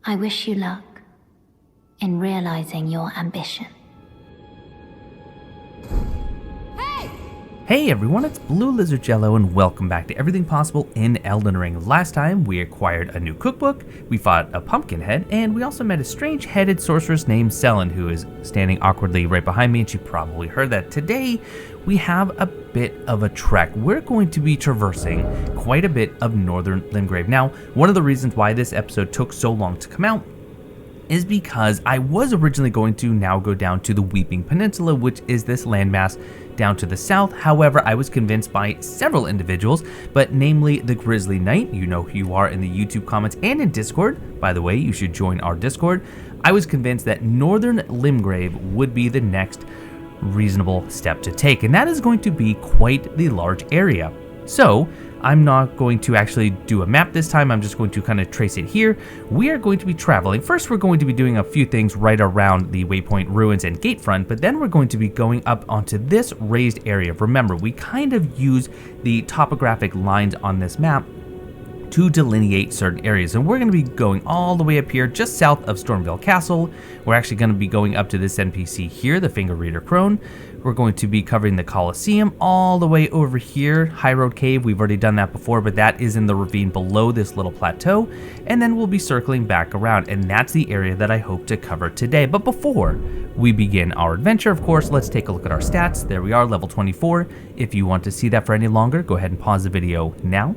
I wish you luck in realizing your ambition. Hey everyone, it's BlueLizardJello and welcome back to Everything Possible in Elden Ring. Last time we acquired a new cookbook, we fought a pumpkin head, and we also met a strange-headed sorceress named Selen who is standing awkwardly right behind me, and she probably heard that. Today we have a bit of a trek. We're going to be traversing quite a bit of northern Limgrave. Now, one of the reasons why this episode took so long to come out is because I was originally going to now go down to the Weeping Peninsula, which is this landmass down to the south. However, I was convinced by several individuals, but namely the Grizzly Knight, you know who you are in the YouTube comments and in Discord. By the way, you should join our Discord. I was convinced that northern Limgrave would be the next reasonable step to take, and that is going to be quite the large area. So I'm not going to actually do a map this time, I'm just going to kind of trace it here. We are going to be traveling. First, we're going to be doing a few things right around the Waypoint Ruins and Gatefront, but then we're going to be going up onto this raised area. Remember, we kind of use the topographic lines on this map to delineate certain areas, and we're going to be going all the way up here just south of Stormhill Castle. We're actually going to be going up to this NPC here, the Finger Reader Crone. We're going to be covering the Colosseum all the way over here, High Road Cave. We've already done that before, but that is in the ravine below this little plateau, and then we'll be circling back around, and that's the area that I hope to cover today. But before we begin our adventure, of course, let's take a look at our stats. There we are, level 24. If you want to see that for any longer, go ahead and pause the video now.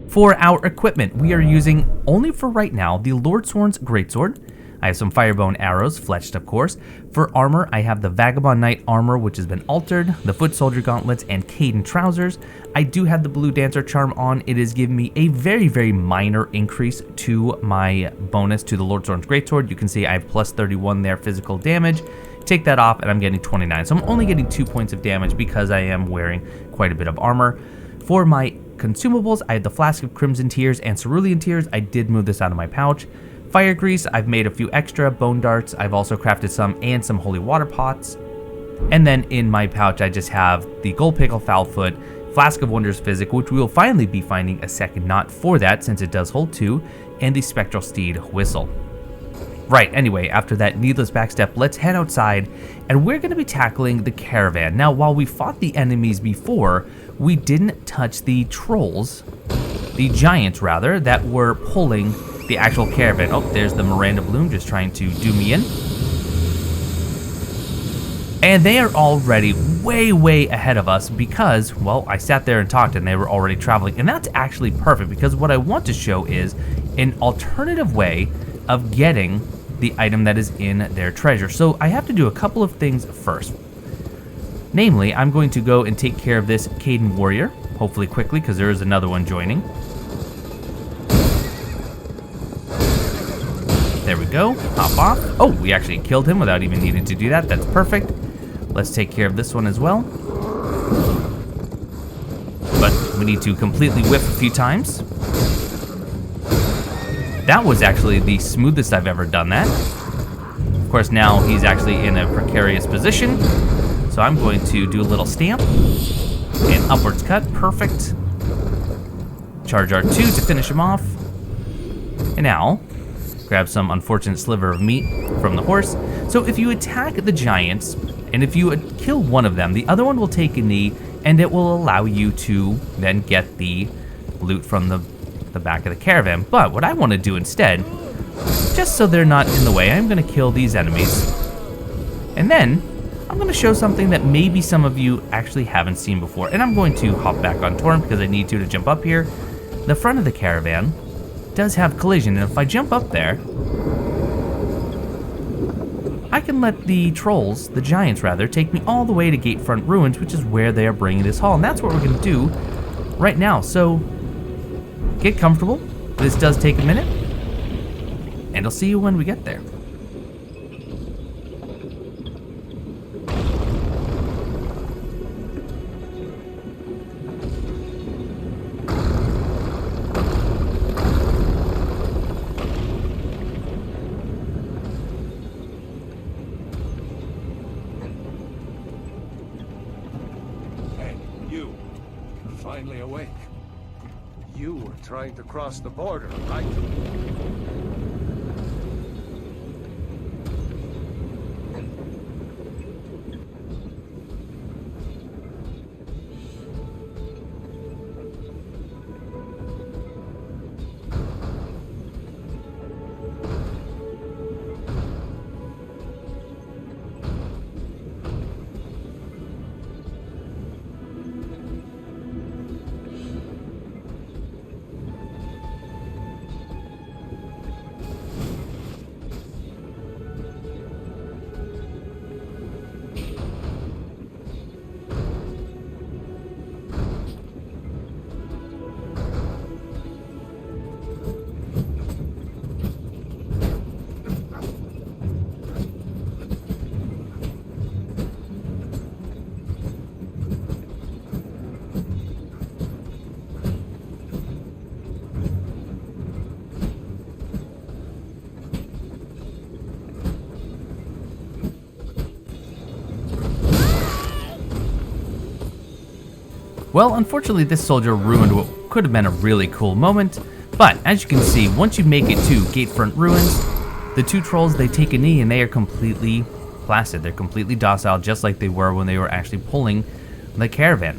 For our equipment, we are using, only for right now, the Lordsworn's Greatsword. I have some Firebone arrows, fletched of course. For armor, I have the Vagabond Knight armor, which has been altered, the Foot Soldier gauntlets, and Caden trousers. I do have the Blue Dancer charm on. It has given me a very, very minor increase to my bonus to the Lordsworn's Greatsword. You can see I have plus 31 there, physical damage. Take that off, and I'm getting 29. So I'm only getting 2 points of damage because I am wearing quite a bit of armor. For my consumables, I have the Flask of Crimson Tears and Cerulean Tears. I did move this out of my pouch. Fire grease, I've made a few extra. Bone darts, I've also crafted some, and some holy water pots. And then in my pouch, I just have the Gold Pickle Foulfoot, Flask of Wonders Physic, which we will finally be finding a second knot for that since it does hold 2, and the Spectral Steed Whistle. Right, anyway, after that needless backstep, let's head outside, and we're going to be tackling the caravan. Now, while we fought the enemies before, we didn't touch the trolls, the giants rather, that were pulling the actual caravan. Oh, there's the Miranda Bloom just trying to do me in. And they are already way ahead of us because, well, I sat there and talked and they were already traveling. And that's actually perfect because what I want to show is an alternative way of getting the item that is in their treasure. So I have to do a couple of things first. Namely, I'm going to go and take care of this Caden warrior, hopefully quickly because there is another one joining. There we go, hop off. Oh, we actually killed him without even needing to do that. That's perfect. Let's take care of this one as well. But we need to completely whiff a few times. That was actually the smoothest I've ever done that. Of course, now he's actually in a precarious position. So I'm going to do a little stamp and upwards cut, perfect. Charge R2 to finish him off. And now, grab some unfortunate sliver of meat from the horse. So if you attack the giants, and if you kill one of them, the other one will take a knee, and it will allow you to then get the loot from the back of the caravan. But what I want to do instead, just so they're not in the way, I'm going to kill these enemies. And then, I'm going to show something that maybe some of you actually haven't seen before. And I'm going to hop back on Torrent because I need to jump up here. The front of the caravan does have collision, and if I jump up there, I can let the trolls, the giants rather, take me all the way to Gatefront Ruins, which is where they are bringing this haul, and that's what we're going to do right now. So get comfortable. This does take a minute, and I'll see you when we get there. Finally awake. You were trying to cross the border, right? Well, unfortunately, this soldier ruined what could have been a really cool moment, but as you can see, once you make it to Gatefront Ruins, the two trolls, they take a knee and they are completely placid. They're completely docile, just like they were when they were actually pulling the caravan.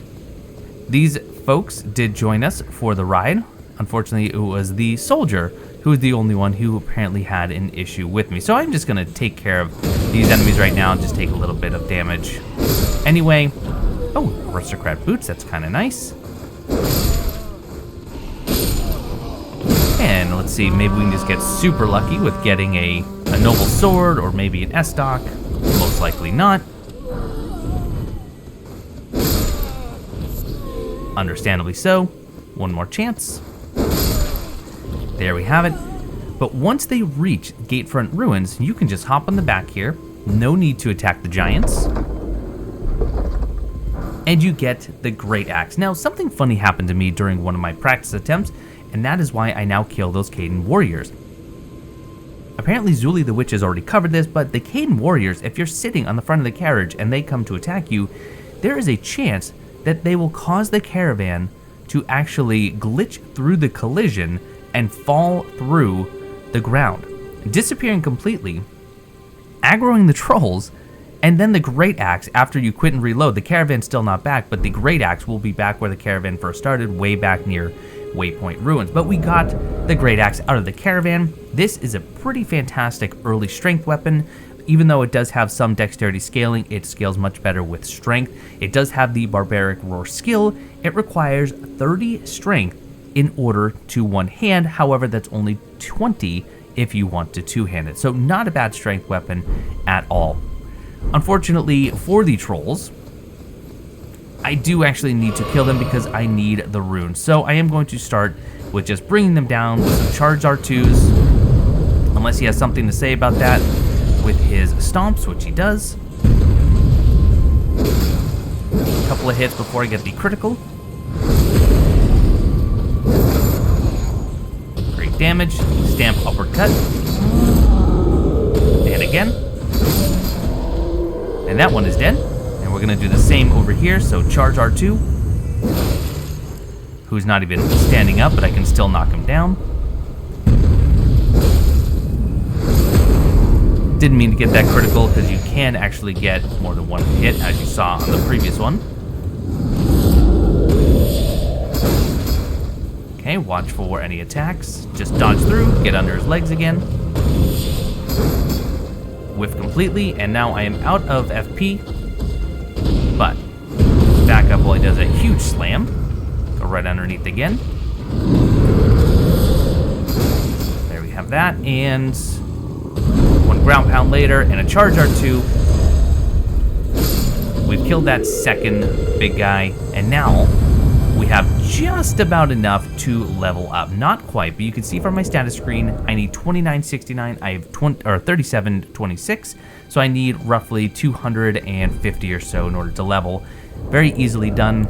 These folks did join us for the ride. Unfortunately, it was the soldier who was the only one who apparently had an issue with me. So I'm just going to take care of these enemies right now and just take a little bit of damage. Anyway, oh, aristocrat boots, that's kind of nice. And let's see, maybe we can just get super lucky with getting a noble sword or maybe an S-stock. Most likely not. Understandably so. One more chance. There we have it. But once they reach Gatefront Ruins, you can just hop on the back here. No need to attack the giants. And you get the Great Axe. Now, something funny happened to me during one of my practice attempts, and that is why I now kill those Caden warriors. Apparently Zuli the Witch has already covered this, but the Caden warriors, if you're sitting on the front of the carriage and they come to attack you, there is a chance that they will cause the caravan to actually glitch through the collision and fall through the ground, disappearing completely, aggroing the trolls, and then the Great Axe, after you quit and reload, the caravan's still not back, but the Great Axe will be back where the caravan first started, way back near Waypoint Ruins. But we got the Great Axe out of the caravan. This is a pretty fantastic early strength weapon. Even though it does have some dexterity scaling, it scales much better with strength. It does have the Barbaric Roar skill. It requires 30 strength in order to one-hand. However, that's only 20 if you want to two-hand it. So not a bad strength weapon at all. Unfortunately for the trolls, I do actually need to kill them because I need the runes. So I am going to start with just bringing them down with some charged R2s, unless he has something to say about that with his stomps, which he does. A couple of hits before I get the critical. Great damage. Stamp uppercut. And again. And that one is dead. And we're going to do the same over here. So charge R2. Who's not even standing up, but I can still knock him down. Didn't mean to get that critical because you can actually get more than one hit, as you saw on the previous one. Okay, watch for any attacks. Just dodge through, get under his legs again. Whiff completely, and now I am out of FP. But back up while he does a huge slam. Go right underneath again. There we have that, and one ground pound later, and a charge R2. We've killed that second big guy, and now we have just about enough to level up. Not quite, but you can see from my status screen, I need 2969. I have 3726, so I need roughly 250 or so in order to level. Very easily done.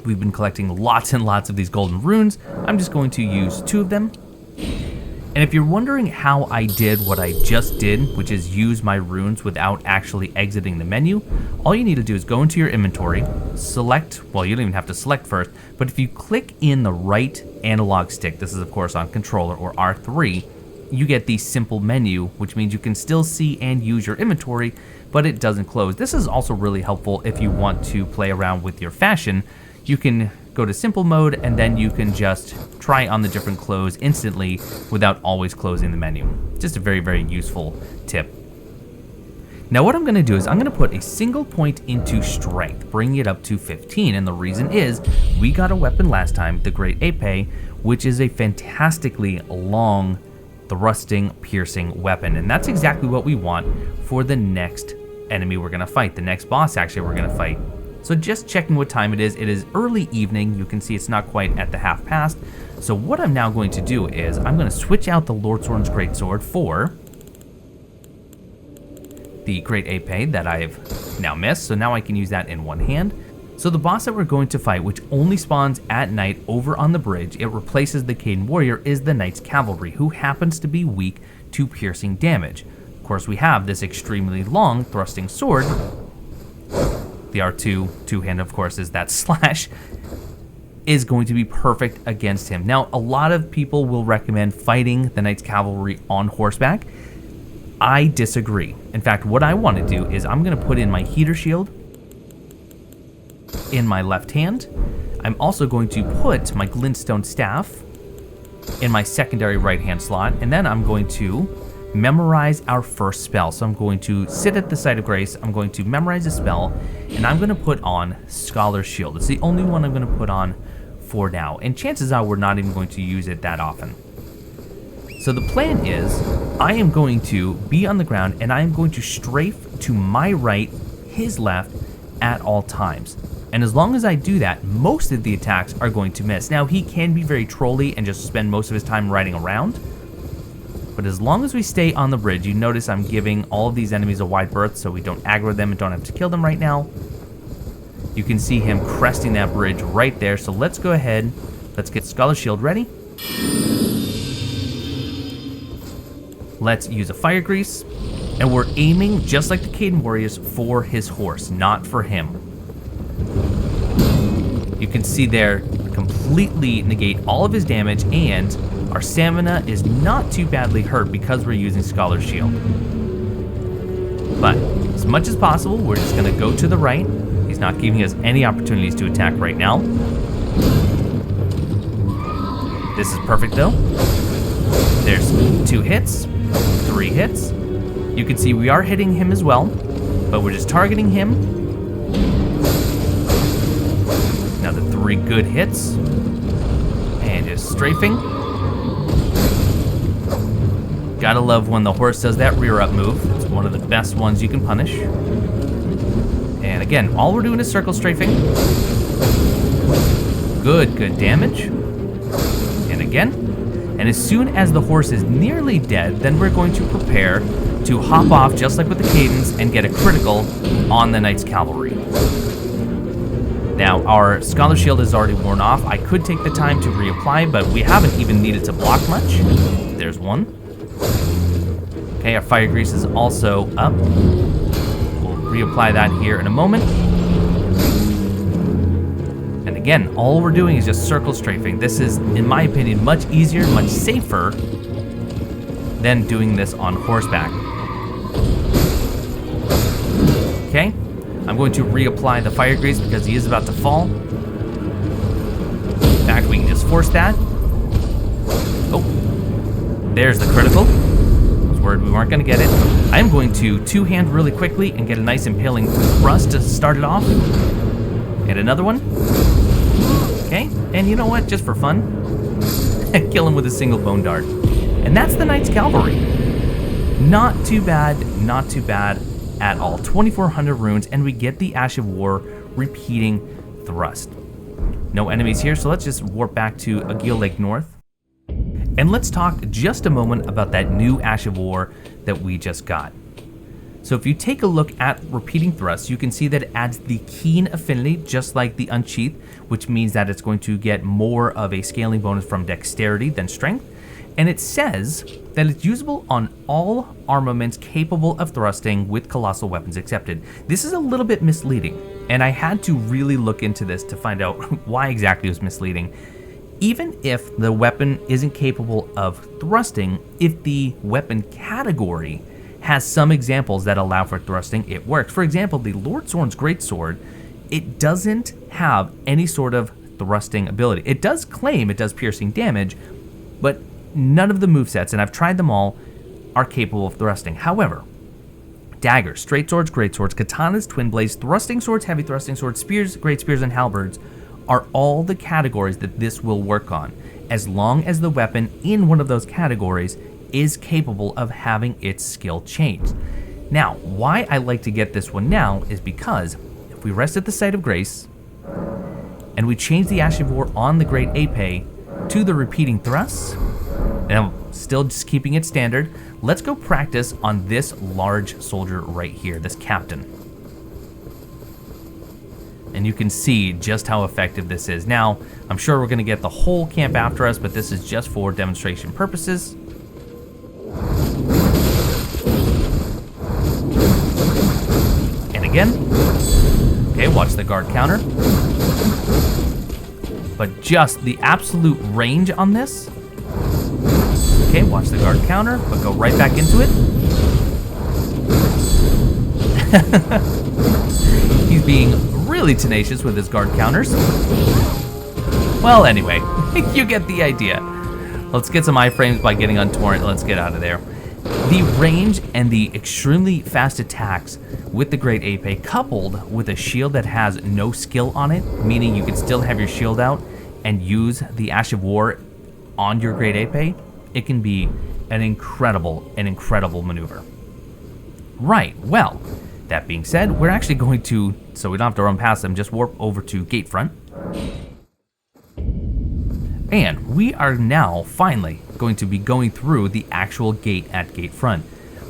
We've been collecting lots and lots of these golden runes. I'm just going to use 2 of them. And if you're wondering how I did what I just did, which is use my runes without actually exiting the menu, all you need to do is go into your inventory, select, well, you don't even have to select first, but if you click in the right analog stick, this is of course on controller or R3, you get the simple menu, which means you can still see and use your inventory, but it doesn't close. This is also really helpful if you want to play around with your fashion. You can go to simple mode, and then you can just try on the different clothes instantly without always closing the menu. Just a very, very useful tip. Now what I'm going to do is I'm going to put a single point into strength, bringing it up to 15, and the reason is we got a weapon last time, the Great Ape, which is a fantastically long, thrusting, piercing weapon, and that's exactly what we want for the next enemy we're going to fight, the next boss actually we're going to fight. So just checking what time it is early evening. You can see it's not quite at the half past. So what I'm now going to do is I'm going to switch out the Lordsorn's Greatsword for the Great Ape that I've now missed. So now I can use that in one hand. So the boss that we're going to fight, which only spawns at night over on the bridge, it replaces the Caden Warrior, is the Knight's Cavalry, who happens to be weak to piercing damage. Of course, we have this extremely long thrusting sword, The R2 two-hand, of course, is that slash, is going to be perfect against him. Now, a lot of people will recommend fighting the Knights Cavalry on horseback. I disagree. In fact, what I want to do is I'm going to put in my heater shield in my left hand. I'm also going to put my glintstone staff in my secondary right hand slot, and then I'm going to memorize our first spell. So I'm going to sit at the site of grace, I'm going to memorize a spell, and I'm going to put on Scholar's Shield. It's the only one I'm going to put on for now, and chances are we're not even going to use it that often. So the plan is, I am going to be on the ground and I am going to strafe to my right, his left, at all times. And as long as I do that, most of the attacks are going to miss. Now, he can be very trolly and just spend most of his time riding around. But as long as we stay on the bridge, you notice I'm giving all of these enemies a wide berth so we don't aggro them and don't have to kill them right now. You can see him cresting that bridge right there. So let's go ahead. Let's get Scholar's Shield ready. Let's use a fire grease. And we're aiming, just like the Caden Warriors, for his horse, not for him. You can see there, completely negate all of his damage, and our stamina is not too badly hurt because we're using Scholar's Shield. But as much as possible, we're just going to go to the right. He's not giving us any opportunities to attack right now. This is perfect though. There's 2 hits, 3 hits. You can see we are hitting him as well, but we're just targeting him. Another 3 good hits. And just strafing. Gotta love when the horse does that rear up move. It's one of the best ones you can punish. And again, all we're doing is circle strafing. Good damage. And again. And as soon as the horse is nearly dead, then we're going to prepare to hop off, just like with the Cadence, and get a critical on the Knights Cavalry. Now, our Scholar's Shield is already worn off. I could take the time to reapply, but we haven't even needed to block much. There's one. Okay, our fire grease is also up. We'll reapply that here in a moment. And again, all we're doing is just circle strafing. This is, in my opinion, much easier, much safer than doing this on horseback. Okay, I'm going to reapply the fire grease because he is about to fall. In fact, we can just force that. Oh, there's the critical. I was worried we weren't going to get it. I am going to two-hand really quickly and get a nice impaling thrust to start it off. And another one. Okay, and you know what? Just for fun, kill him with a single bone dart. And that's the Knights Cavalry. Not too bad at all. 2,400 runes, and we get the Ash of War repeating thrust. No enemies here, so let's just warp back to Agil Lake North. And let's talk just a moment about that new Ash of War that we just got. So if you take a look at repeating thrust, you can see that it adds the keen affinity, just like the Unsheath, which means that it's going to get more of a scaling bonus from dexterity than strength. And it says that it's usable on all armaments capable of thrusting with colossal weapons accepted. This is a little bit misleading, and I had to really look into this to find out why exactly it was misleading. Even if the weapon isn't capable of thrusting, if the weapon category has some examples that allow for thrusting, it works. For example, the Lord Zorn's Greatsword, it doesn't have any sort of thrusting ability. It does claim it does piercing damage, but none of the movesets, and I've tried them all, are capable of thrusting. However, daggers, straight swords, great swords, katanas, twin blades, thrusting swords, heavy thrusting swords, spears, great spears, and halberds are all the categories that this will work on, as long as the weapon in one of those categories is capable of having its skill changed. Now, why I like to get this one now is because if we rest at the site of grace and we change the Ash of War on the Great Ape to the repeating thrusts, and I'm still just keeping it standard, let's go practice on this large soldier right here, this captain. And you can see just how effective this is. Now, I'm sure we're going to get the whole camp after us, but this is just for demonstration purposes. And again, Okay, watch the guard counter. But just the absolute range on this. Okay, watch the guard counter, but go right back into it. He's being really tenacious with his guard counters. Well, anyway, you get the idea. Let's get some iframes by getting on Torrent. Let's get out of there. The range and the extremely fast attacks with the Great Ape, coupled with a shield that has no skill on it, meaning you can still have your shield out and use the Ash of War on your Great Ape, it can be an incredible maneuver. Right, well, that being said, we're actually going to, so we don't have to run past them, just warp over to Gatefront. And we are now finally going to be going through the actual gate at Gatefront.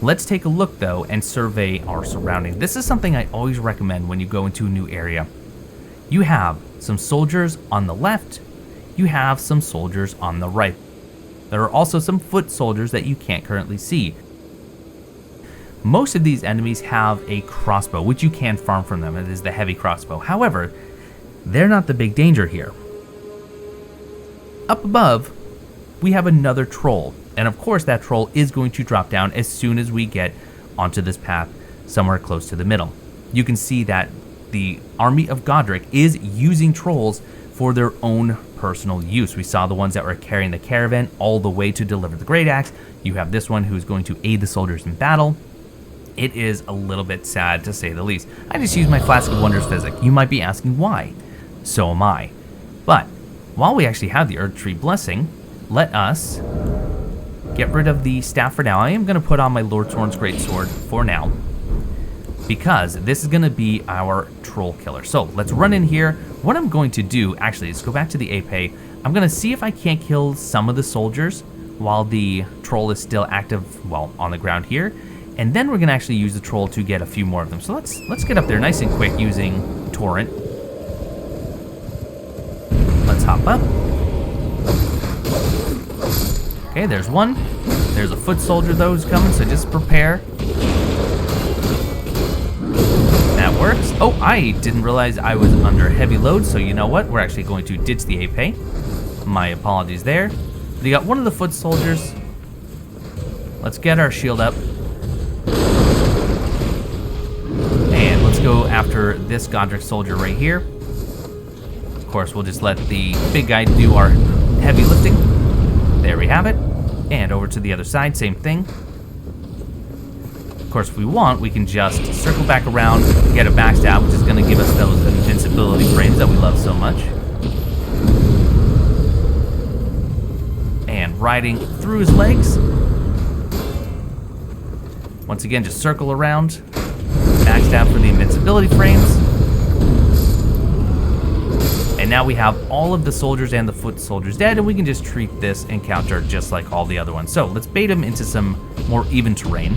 Let's take a look though and survey our surroundings. This is something I always recommend when you go into a new area. You have some soldiers on the left, you have some soldiers on the right. There are also some foot soldiers that you can't currently see. Most of these enemies have a crossbow, which you can farm from them. It is the heavy crossbow. However, they're not the big danger here. Up above, we have another troll. And of course, that troll is going to drop down as soon as we get onto this path somewhere close to the middle. You can see that the army of Godric is using trolls for their own personal use. We saw the ones that were carrying the caravan all the way to deliver the Great Axe. You have this one who's going to aid the soldiers in battle. It is a little bit sad to say the least. I just used my Flask of Wonders physic. You might be asking why. So am I. But while we actually have the Earth Tree Blessing, let us get rid of the staff for now. I am going to put on my Lord Thorn's Greatsword for now, because this is going to be our troll killer. So let's run in here. What I'm going to do actually is go back to the Ape. I'm going to see if I can't kill some of the soldiers while the troll is still active, well, on the ground here. And then we're going to actually use the troll to get a few more of them. So let's get up there nice and quick using Torrent. Let's hop up. Okay, there's one. There's a foot soldier though who's coming, so just prepare. That works. Oh, I didn't realize I was under heavy load, so you know what? We're actually going to ditch the Ape. My apologies there. We got one of the foot soldiers. Let's get our shield up. And let's go after this Godric soldier right here. Of course, we'll just let the big guy do our heavy lifting. There we have it. And over to the other side, same thing. Of course, if we want, we can just circle back around, get a backstab, which is going to give us those invincibility frames that we love so much. And riding through his legs. Once again, just circle around, backstab for the invincibility frames. And now we have all of the soldiers and the foot soldiers dead, and we can just treat this encounter just like all the other ones. So let's bait him into some more even terrain.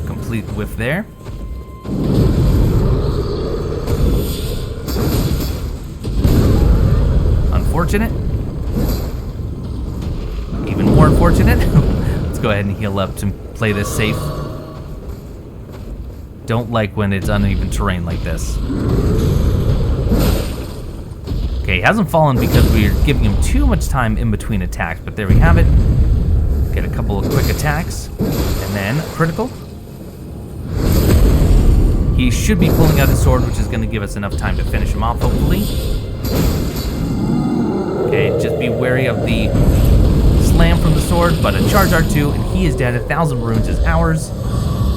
Complete whiff there. Unfortunate. Even more unfortunate. Let's go ahead and heal up to play this safe. Don't like when it's uneven terrain like this. Okay, he hasn't fallen because we're giving him too much time in between attacks, but there we have it. Get a couple of quick attacks, and then critical. He should be pulling out his sword, which is going to give us enough time to finish him off, hopefully. Okay, just be wary of the slam from the sword, but a charge R2, and he is dead. 1,000 runes is ours.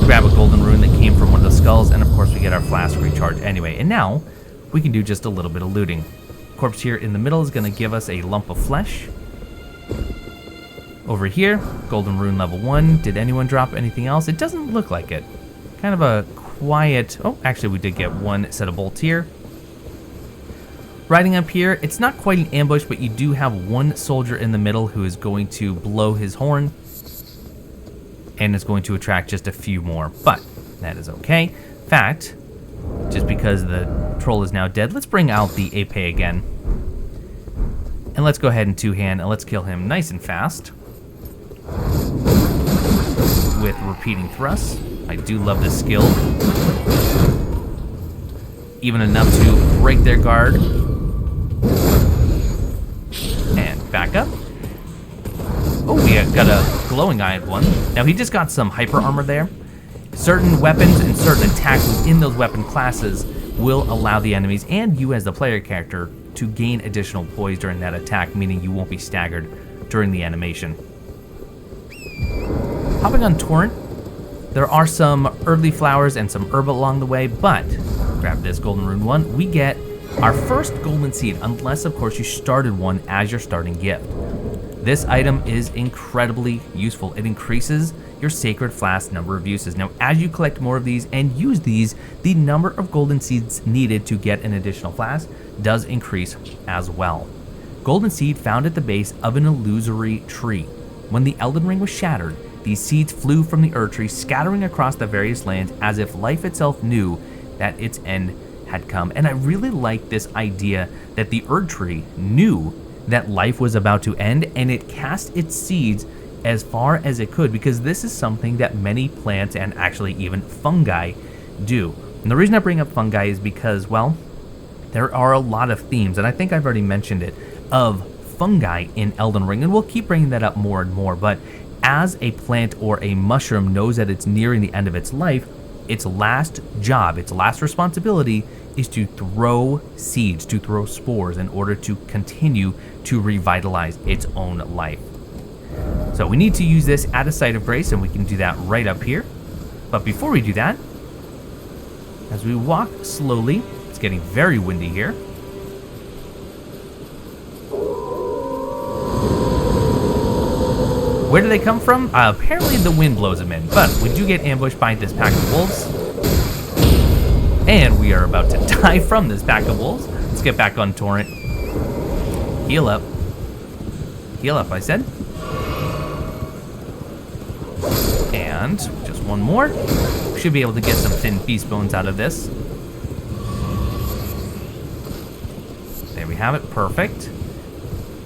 Grab a golden rune that came from one of the skulls, and of course we get our flask recharge anyway. And now we can do just a little bit of looting. Corpse here in the middle is going to give us a lump of flesh. Over here, golden rune level 1. Did anyone drop anything else? It doesn't look like it. Kind of a quiet... Oh, actually we did get one set of bolts here. Riding up here, it's not quite an ambush, but you do have one soldier in the middle who is going to blow his horn. And is going to attract just a few more, but that is okay. In fact, just because the troll is now dead, let's bring out the Ape again. And let's go ahead and two-hand, and let's kill him nice and fast. With repeating thrusts. I do love this skill. Even enough to break their guard. And back up. Oh, we got a glowing eyed one. Now he just got some hyper armor there. Certain weapons and certain attacks within those weapon classes will allow the enemies and you as the player character to gain additional poise during that attack, meaning you won't be staggered during the animation. Hopping on Torrent, there are some early flowers and some herb along the way, but grab this golden rune one, we get our first golden seed, unless of course you started one as your starting gift. This item is incredibly useful. It increases your sacred flask number of uses. Now, as you collect more of these and use these, the number of golden seeds needed to get an additional flask does increase as well. Golden seed found at the base of an illusory tree. When the Elden Ring was shattered, these seeds flew from the Erd tree, scattering across the various lands as if life itself knew that its end had come. And I really like this idea that the Erd tree knew that life was about to end, and it cast its seeds as far as it could, because this is something that many plants and actually even fungi do. And the reason I bring up fungi is because, well, there are a lot of themes, and I think I've already mentioned it, of fungi in Elden Ring, and we'll keep bringing that up more and more. But as a plant or a mushroom knows that it's nearing the end of its life, its last job, its last responsibility is to throw seeds, to throw spores in order to continue to revitalize its own life. So we need to use this at a site of grace, and we can do that right up here. But before we do that, as we walk slowly, it's getting very windy here. Where do they come from? Apparently the wind blows them in, but we do get ambushed by this pack of wolves. And we are about to die from this pack of wolves. Let's get back on Torrent. Heal up. Heal up, I said. And just one more. We should be able to get some thin beast bones out of this. There we have it, perfect.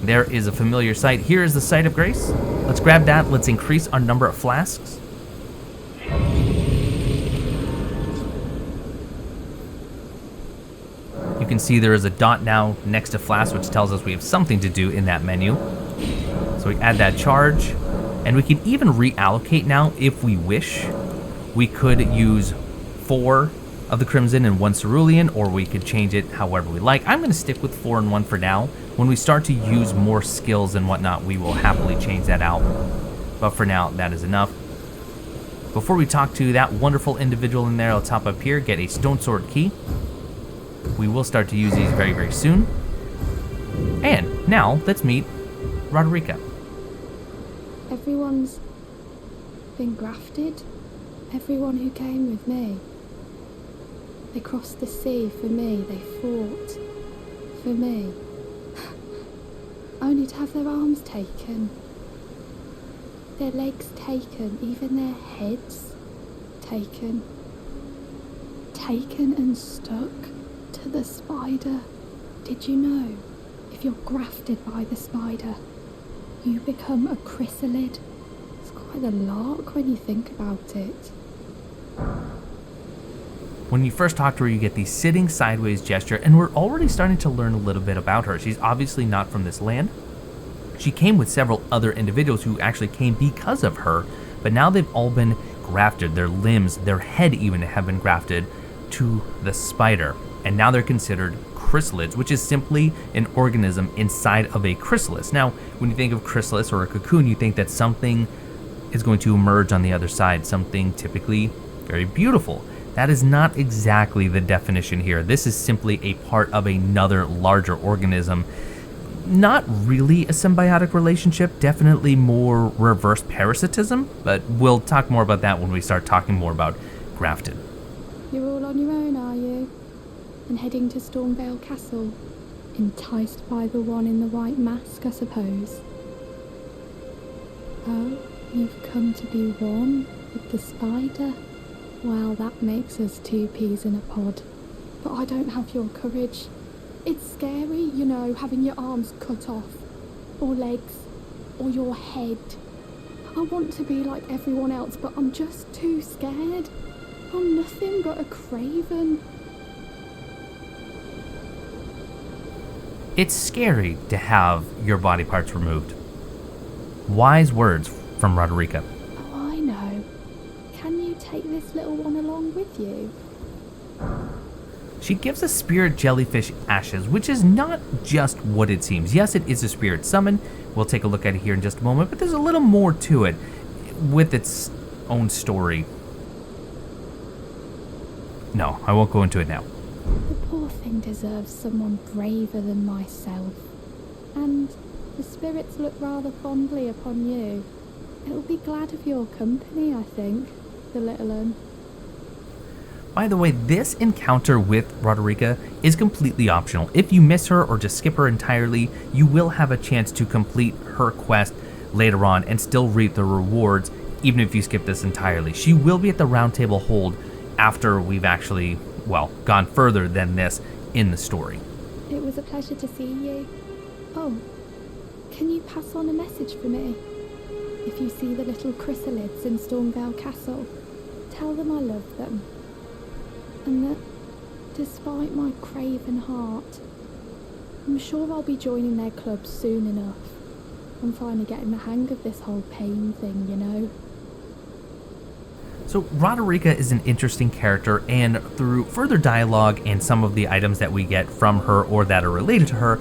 There is a familiar sight. Here is the site of grace. Let's grab that. Let's increase our number of flasks. You can see there is a dot now next to flask, which tells us we have something to do in that menu. So we add that charge, and we can even reallocate now if we wish. We could use 4 of the Crimson and 1 Cerulean, or we could change it however we like. I'm going to stick with 4 and 1 for now. When we start to use more skills and whatnot, we will happily change that out. But for now, that is enough. Before we talk to that wonderful individual in there, let's hop up here, get a Stone Sword key. We will start to use these very, very soon. And now, let's meet Rodrigo. Everyone's been grafted. Everyone who came with me. They crossed the sea for me. They fought for me. Only to have their arms taken. Their legs taken. Even their heads taken. Taken and stuck to the spider. Did you know? If you're grafted by the spider, you become a chrysalid. It's quite a lark when you think about it. When you first talk to her, you get the sitting sideways gesture, and we're already starting to learn a little bit about her. She's obviously not from this land. She came with several other individuals who actually came because of her, but now they've all been grafted. Their limbs, their head even, have been grafted to the spider, and now they're considered chrysalids, which is simply an organism inside of a chrysalis. Now, when you think of chrysalis or a cocoon, you think that something is going to emerge on the other side, something typically very beautiful. That is not exactly the definition here. This is simply a part of another larger organism. Not really a symbiotic relationship, definitely more reverse parasitism, but we'll talk more about that when we start talking more about grafted. You're all on your own, are you? And heading to Stormvale Castle? Enticed by the one in the white mask, I suppose. Oh, you've come to be one with the spider? Well, that makes us 2 peas in a pod. But I don't have your courage. It's scary, you know, having your arms cut off. Or legs. Or your head. I want to be like everyone else, but I'm just too scared. I'm nothing but a craven. It's scary to have your body parts removed. Wise words from Rodrigo. Oh, I know. Can you take this little one along with you? She gives us spirit jellyfish ashes, which is not just what it seems. Yes, it is a spirit summon. We'll take a look at it here in just a moment, but there's a little more to it with its own story. No, I won't go into it now. The poor thing deserves someone braver than myself. And the spirits look rather fondly upon you. It'll be glad of your company, I think, the little un. By the way, this encounter with Rodrigo is completely optional. If you miss her or just skip her entirely, you will have a chance to complete her quest later on and still reap the rewards, even if you skip this entirely. She will be at the round table hold after we've actually, well, gone further than this in the story. It was a pleasure to see you. Oh, can you pass on a message for me? If you see the little chrysalids in Stormhill Castle, tell them I love them. And that, despite my craven heart, I'm sure I'll be joining their club soon enough. I'm finally getting the hang of this whole pain thing, you know. So Rodrigo is an interesting character, and through further dialogue and some of the items that we get from her or that are related to her,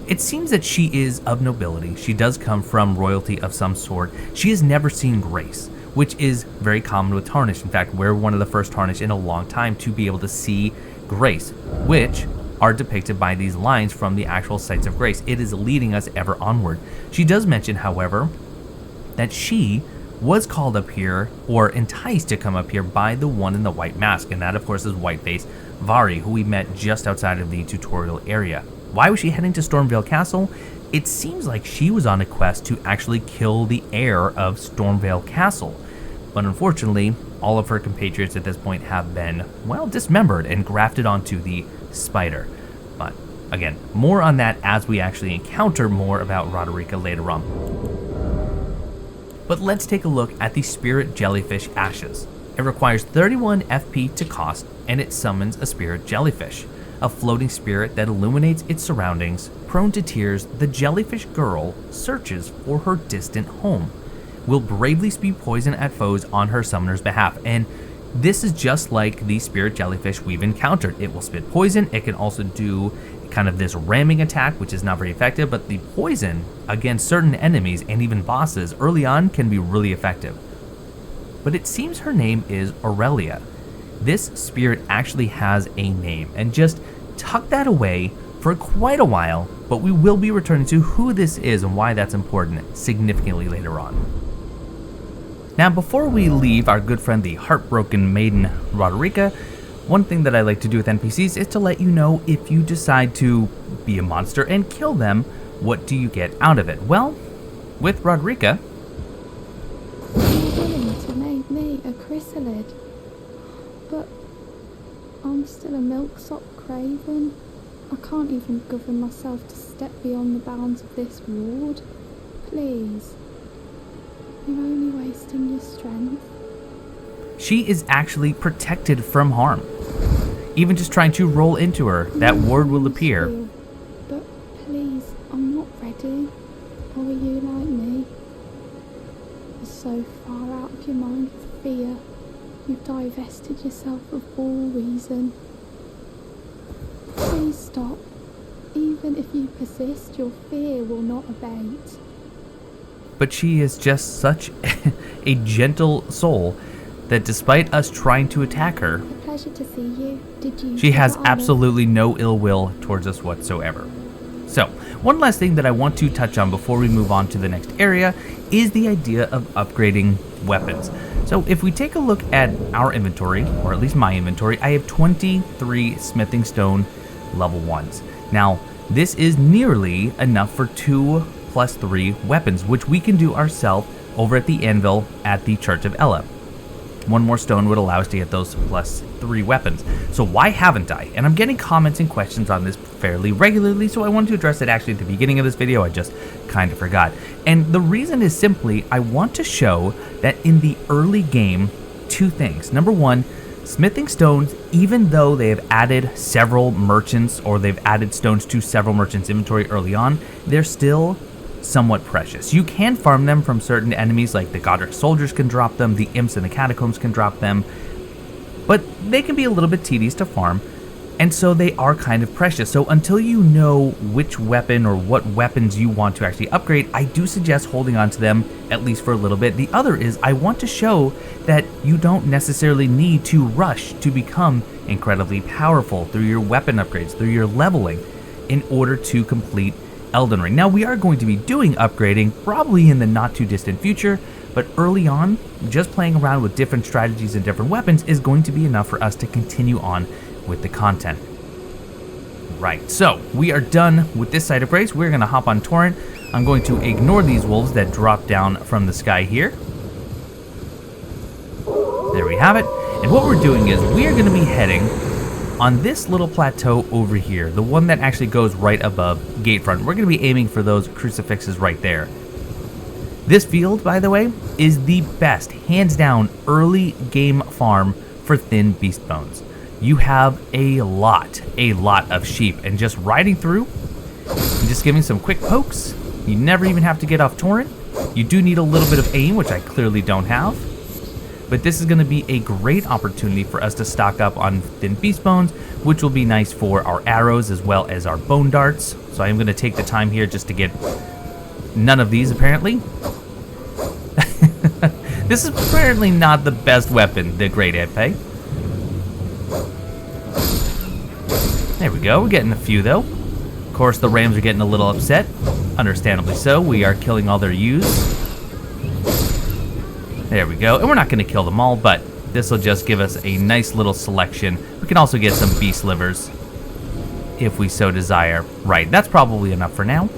it seems that she is of nobility. She does come from royalty of some sort. She has never seen grace, which is very common with Tarnish. In fact, we're one of the first Tarnish in a long time to be able to see grace, which are depicted by these lines from the actual sites of grace. It is leading us ever onward. She does mention, however, that she was called up here, or enticed to come up here, by the one in the white mask, and that of course is Whiteface Vari, who we met just outside of the tutorial area. Why was she heading to Stormhill Castle? It seems like she was on a quest to actually kill the heir of Stormhill Castle, but unfortunately, all of her compatriots at this point have been, well, dismembered and grafted onto the spider. But again, more on that as we actually encounter more about Rodrigo later on. But let's take a look at the Spirit Jellyfish Ashes. It requires 31 FP to cost, and it summons a Spirit Jellyfish, a floating spirit that illuminates its surroundings. Prone to tears, the jellyfish girl searches for her distant home, will bravely spew poison at foes on her summoner's behalf, and this is just like the Spirit Jellyfish we've encountered. It will spit poison. It can also do kind of this ramming attack, which is not very effective, but the poison against certain enemies and even bosses early on can be really effective. But it seems her name is Aurelia. This spirit actually has a name, and just tuck that away for quite a while, but we will be returning to who this is and why that's important significantly later on. Now, before we leave our good friend the heartbroken maiden Rodrigo, one thing that I like to do with NPCs is to let you know if you decide to be a monster and kill them, what do you get out of it? Well, with Rodrigo, You're willing to make me a chrysalid, but I'm still a milksop craven. I can't even govern myself to step beyond the bounds of this ward. Please. You're only wasting your strength. she is actually protected from harm. Even just trying to roll into her, that ward will appear. But please, I'm not ready. Or are you like me? You're so far out of your mind with fear. You've divested yourself of all reason. Please stop. Even if you persist, your fear will not abate. But she is just such a gentle soul that despite us trying to attack her, A pleasure to see you. Did you? she has absolutely no ill will towards us whatsoever. So, one last thing that I want to touch on before we move on to the next area is the idea of upgrading weapons. So if we take a look at our inventory, or at least my inventory, I have 23 smithing stone level 1s. Now, this is nearly enough for 2 plus 3 weapons, which we can do ourselves over at the anvil at the Church of Ella. One more stone would allow us to get those +3 weapons. So why haven't I? And I'm getting comments and questions on this fairly regularly, so I wanted to address it actually at the beginning of this video. I just kind of forgot. And the reason is simply I want to show that in the early game, 2 things. Number 1, smithing stones, even though they have added several merchants or they've added stones to several merchants' inventory early on, they're still somewhat precious. You can farm them from certain enemies, like the Godric soldiers can drop them, the imps in the catacombs can drop them, but they can be a little bit tedious to farm, and so they are kind of precious. So until you know which weapon or what weapons you want to actually upgrade, I do suggest holding on to them at least for a little bit. The other is I want to show that you don't necessarily need to rush to become incredibly powerful through your weapon upgrades, through your leveling, in order to complete Elden Ring. Now, we are going to be doing upgrading probably in the not too distant future, but early on, just playing around with different strategies and different weapons is going to be enough for us to continue on with the content. Right, so we are done with this side of race. We're going to hop on Torrent. I'm going to ignore these wolves that drop down from the sky here. There we have it. And what we're doing is we are going to be heading on this little plateau over here, the one that actually goes right above Gatefront. We're going to be aiming for those crucifixes right there. This field, by the way, is the best, hands down, early game farm for thin beast bones. You have a lot of sheep, and just riding through and just giving some quick pokes. You never even have to get off Torrent. You do need a little bit of aim, which I clearly don't have. But this is going to be a great opportunity for us to stock up on thin beast bones, which will be nice for our arrows as well as our bone darts. So I'm going to take the time here just to get none of these, apparently. This is apparently not the best weapon, the Great Epee. There we go, we're getting a few though. Of course, the rams are getting a little upset. Understandably so, we are killing all their ewes. There we go, and we're not going to kill them all, but this will just give us a nice little selection. We can also get some beast livers if we so desire. Right, that's probably enough for now.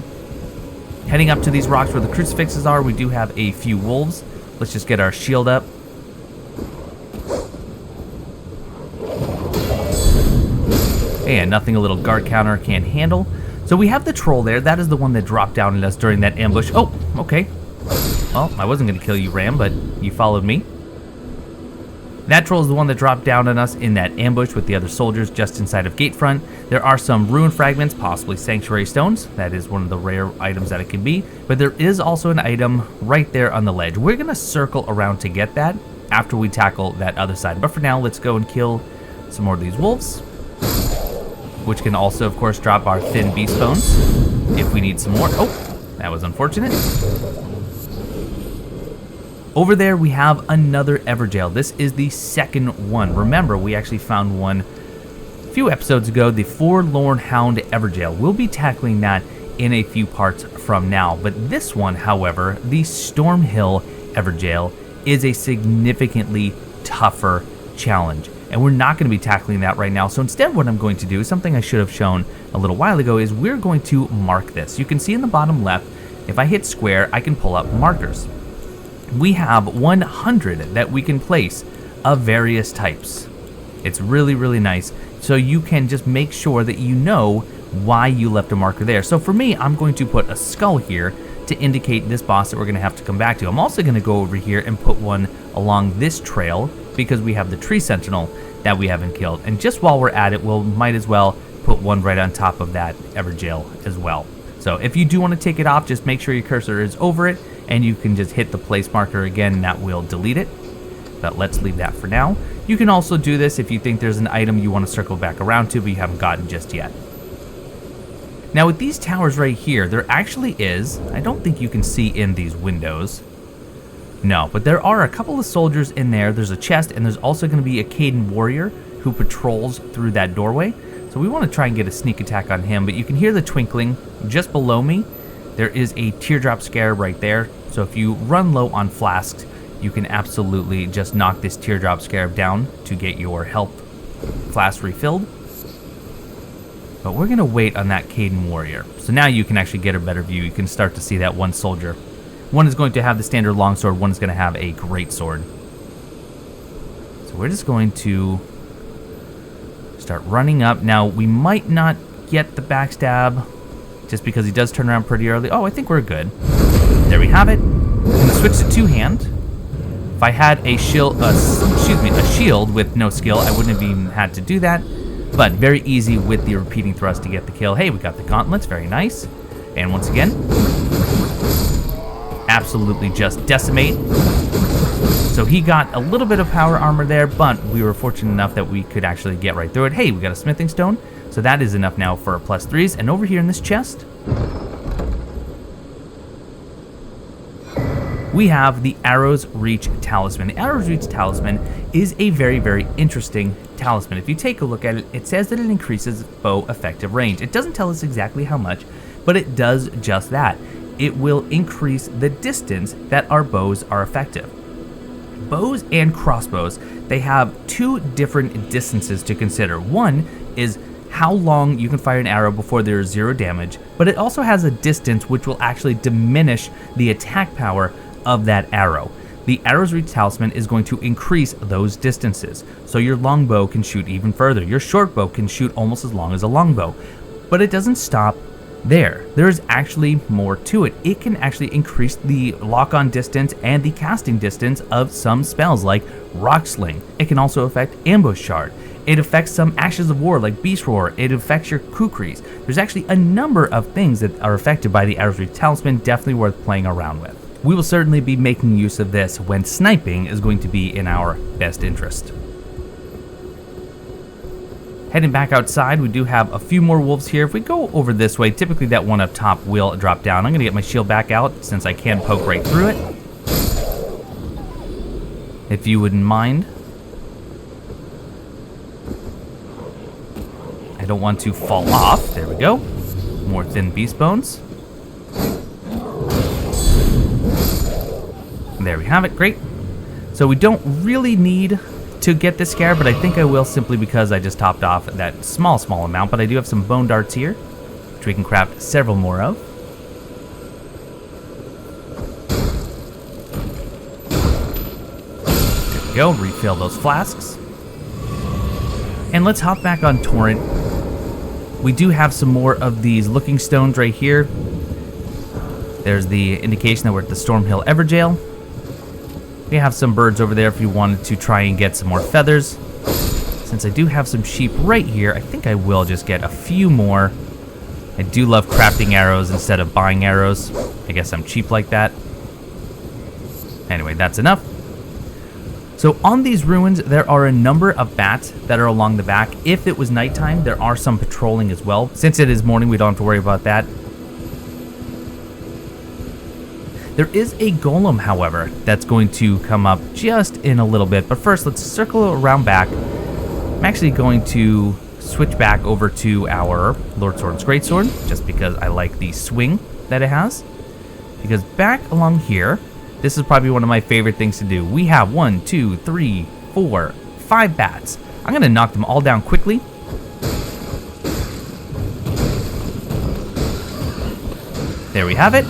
Heading up to these rocks where the crucifixes are, we do have a few wolves. Let's just get our shield up. And nothing a little guard counter can't handle. So we have the troll there. That is the one that dropped down on us during that ambush. Oh, okay. Well, I wasn't going to kill you, Ram, but you followed me. That troll is the one that dropped down on us in that ambush with the other soldiers just inside of Gatefront. There are some rune fragments, possibly sanctuary stones. That is one of the rare items that it can be. But there is also an item right there on the ledge. We're going to circle around to get that after we tackle that other side. But for now, let's go and kill some more of these wolves, which can also, of course, drop our thin beast bones if we need some more. Oh, that was unfortunate. Over there, we have another Everdale. This is the second one. Remember, we actually found one a few episodes ago, the Forlorn Hound Everdale. We'll be tackling that in a few parts from now. But this one, however, the Stormhill Everdale, is a significantly tougher challenge. And we're not going to be tackling that right now. So instead, what I'm going to do, something I should have shown a little while ago, is we're going to mark this. You can see in the bottom left, if I hit square, I can pull up markers. We have 100 that we can place of various types. It's really, really nice. So you can just make sure that you know why you left a marker there. So for me, I'm going to put a skull here to indicate this boss that we're going to have to come back to. I'm also going to go over here and put one along this trail because we have the tree sentinel that we haven't killed. And just while we're at it, might as well put one right on top of that Everdale as well. So if you do want to take it off, just make sure your cursor is over it, and you can just hit the place marker again, and that will delete it. But let's leave that for now. You can also do this if you think there's an item you want to circle back around to, but you haven't gotten just yet. Now with these towers right here, there actually is, I don't think you can see in these windows. No, but there are a couple of soldiers in there. There's a chest, and there's also going to be a Caden warrior who patrols through that doorway. So we want to try and get a sneak attack on him, but you can hear the twinkling just below me. There is a teardrop scarab right there. So if you run low on flasks, you can absolutely just knock this teardrop scarab down to get your health flask refilled. But we're going to wait on that Caden warrior. So now you can actually get a better view. You can start to see that one soldier. One is going to have the standard longsword, one is going to have a great sword. So we're just going to start running up. Now, we might not get the backstab just because he does turn around pretty early. Oh, I think we're good. There we have it. I'm going to switch to two-hand. If I had a shield, a shield with no skill, I wouldn't have even had to do that. But very easy with the repeating thrust to get the kill. Hey, we got the gauntlets, very nice. And once again, absolutely just decimate. So he got a little bit of power armor there, but we were fortunate enough that we could actually get right through it. Hey, we got a smithing stone, so that is enough now for +3s. And over here in this chest, we have the Arrow's Reach Talisman. The Arrow's Reach Talisman is a very, very interesting talisman. If you take a look at it, it says that it increases bow effective range. It doesn't tell us exactly how much, but it does just that. It will increase the distance that our bows are effective. Bows and crossbows, they have two different distances to consider. One is how long you can fire an arrow before there is 0 damage, but it also has a distance which will actually diminish the attack power of that arrow. The Arrow's Reach Talisman is going to increase those distances, so your longbow can shoot even further. Your short bow can shoot almost as long as a longbow, but it doesn't stop there. There is actually more to it. It can actually increase the lock-on distance and the casting distance of some spells like Rock Sling. It can also affect Ambush Shard. It affects some Ashes of War like Beast Roar. It affects your Kukris. There's actually a number of things that are affected by the Arrow's Reach Talisman, definitely worth playing around with. We will certainly be making use of this when sniping is going to be in our best interest. Heading back outside, we do have a few more wolves here. If we go over this way, typically that one up top will drop down. I'm going to get my shield back out since I can poke right through it. If you wouldn't mind. I don't want to fall off. There we go. More thin beast bones. There we have it, great. So we don't really need to get this scare, but I think I will simply because I just topped off that small amount, but I do have some bone darts here, which we can craft several more of. There we go, refill those flasks. And let's hop back on Torrent. We do have some more of these looking stones right here. There's the indication that we're at the Stormhill Everdale. We have some birds over there if you wanted to try and get some more feathers. Since I do have some sheep right here, I think I will just get a few more. I do love crafting arrows instead of buying arrows. I guess I'm cheap like that. Anyway, that's enough. So on these ruins, there are a number of bats that are along the back. If it was nighttime, there are some patrolling as well. Since it is morning, we don't have to worry about that. There is a golem, however, that's going to come up just in a little bit. But first, let's circle around back. I'm actually going to switch back over to our Lord Sword's Greatsword, just because I like the swing that it has. Because back along here, this is probably one of my favorite things to do. We have 1, 2, 3, 4, 5 bats. I'm going to knock them all down quickly. There we have it.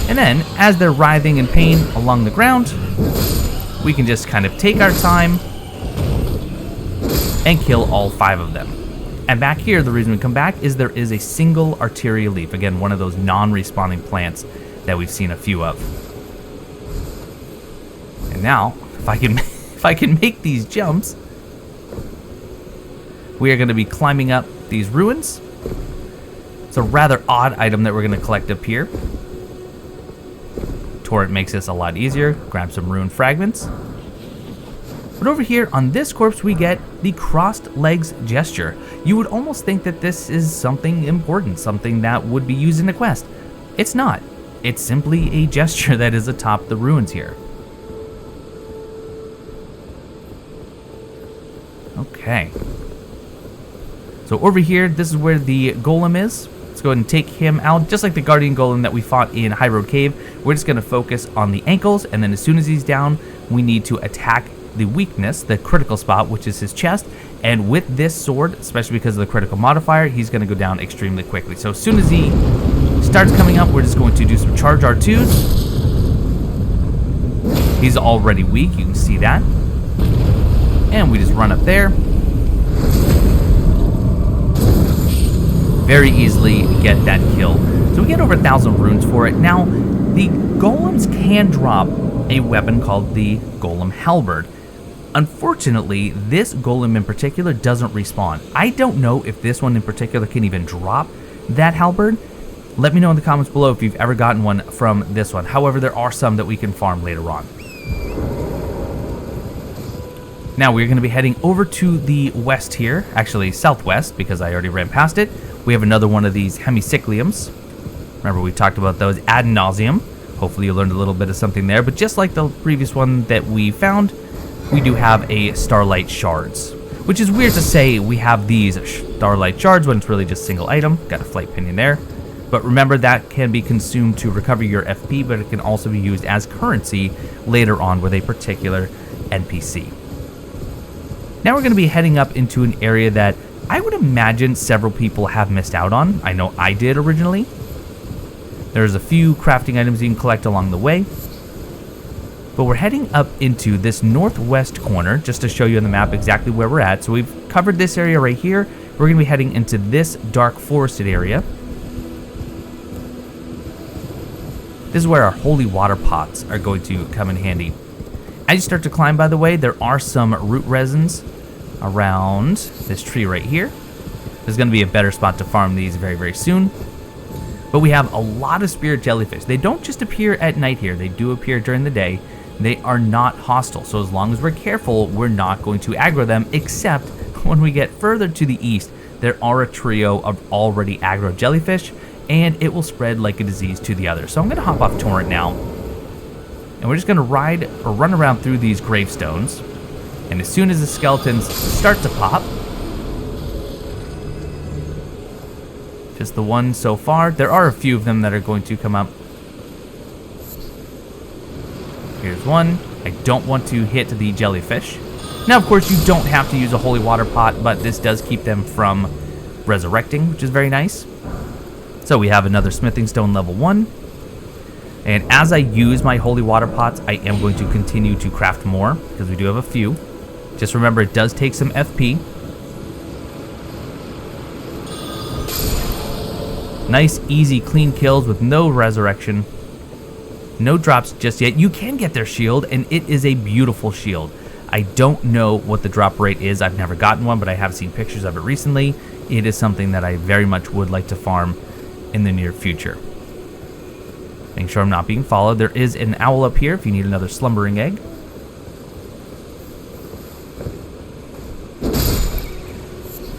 And then, as they're writhing in pain along the ground, we can just kind of take our time and kill all 5 of them. And back here, the reason we come back is there is a single Arteria leaf. Again, one of those non-respawning plants that we've seen a few of. And now, if I can make these jumps, we are going to be climbing up these ruins. It's a rather odd item that we're going to collect up here. Torrent makes this a lot easier. Grab some rune fragments. But over here on this corpse, we get the crossed legs gesture. You would almost think that this is something important, something that would be used in a quest. It's not. It's simply a gesture that is atop the ruins here. Okay. So over here, this is where the golem is. Let's go ahead and take him out, just like the guardian golem that we fought in High Road Cave. We're just going to focus on the ankles, and then as soon as he's down, we need to attack the weakness, the critical spot, which is his chest. And with this sword, especially because of the critical modifier, he's going to go down extremely quickly. So as soon as he starts coming up, we're just going to do some charge R2s. He's already weak, you can see that. And we just run up there. Very easily get that kill. So we get over 1,000 runes for it. Now, the golems can drop a weapon called the Golem Halberd. Unfortunately, this golem in particular doesn't respawn. I don't know if this one in particular can even drop that halberd. Let me know in the comments below if you've ever gotten one from this one. However, there are some that we can farm later on. Now we're going to be heading over to the west here, actually southwest because I already ran past it. We have another one of these Hemicycliums. Remember, we talked about those ad nauseum. Hopefully you learned a little bit of something there, but just like the previous one that we found, we do have a Starlight Shards, which is weird to say we have these Starlight Shards when it's really just a single item. Got a flight pinion there. But remember, that can be consumed to recover your FP, but it can also be used as currency later on with a particular NPC. Now we're going to be heading up into an area that I would imagine several people have missed out on. I know I did originally. There's a few crafting items you can collect along the way. But we're heading up into this northwest corner, just to show you on the map exactly where we're at. So we've covered this area right here. We're going to be heading into this dark forested area. This is where our holy water pots are going to come in handy. As you start to climb, by the way, there are some root resins around this tree right here. There's going to be a better spot to farm these very, very soon. But we have a lot of spirit jellyfish. They don't just appear at night here. They do appear during the day. They are not hostile, so as long as we're careful, we're not going to aggro them, except when we get further to the east, there are a trio of already aggro jellyfish, and it will spread like a disease to the others. So I'm going to hop off Torrent now, and we're just going to ride or run around through these gravestones, and as soon as the skeletons start to pop, just the one so far, there are a few of them that are going to come up. Here's one. I don't want to hit the jellyfish. Now, of course, you don't have to use a holy water pot, but this does keep them from resurrecting, which is very nice. So we have another smithing stone level 1. And as I use my holy water pots, I am going to continue to craft more, because we do have a few. Just remember, it does take some FP. Nice, easy, clean kills with no resurrection. No drops just yet. You can get their shield, and it is a beautiful shield. I don't know what the drop rate is. I've never gotten one, but I have seen pictures of it recently. It is something that I very much would like to farm in the near future. Make sure I'm not being followed. There is an owl up here if you need another slumbering egg.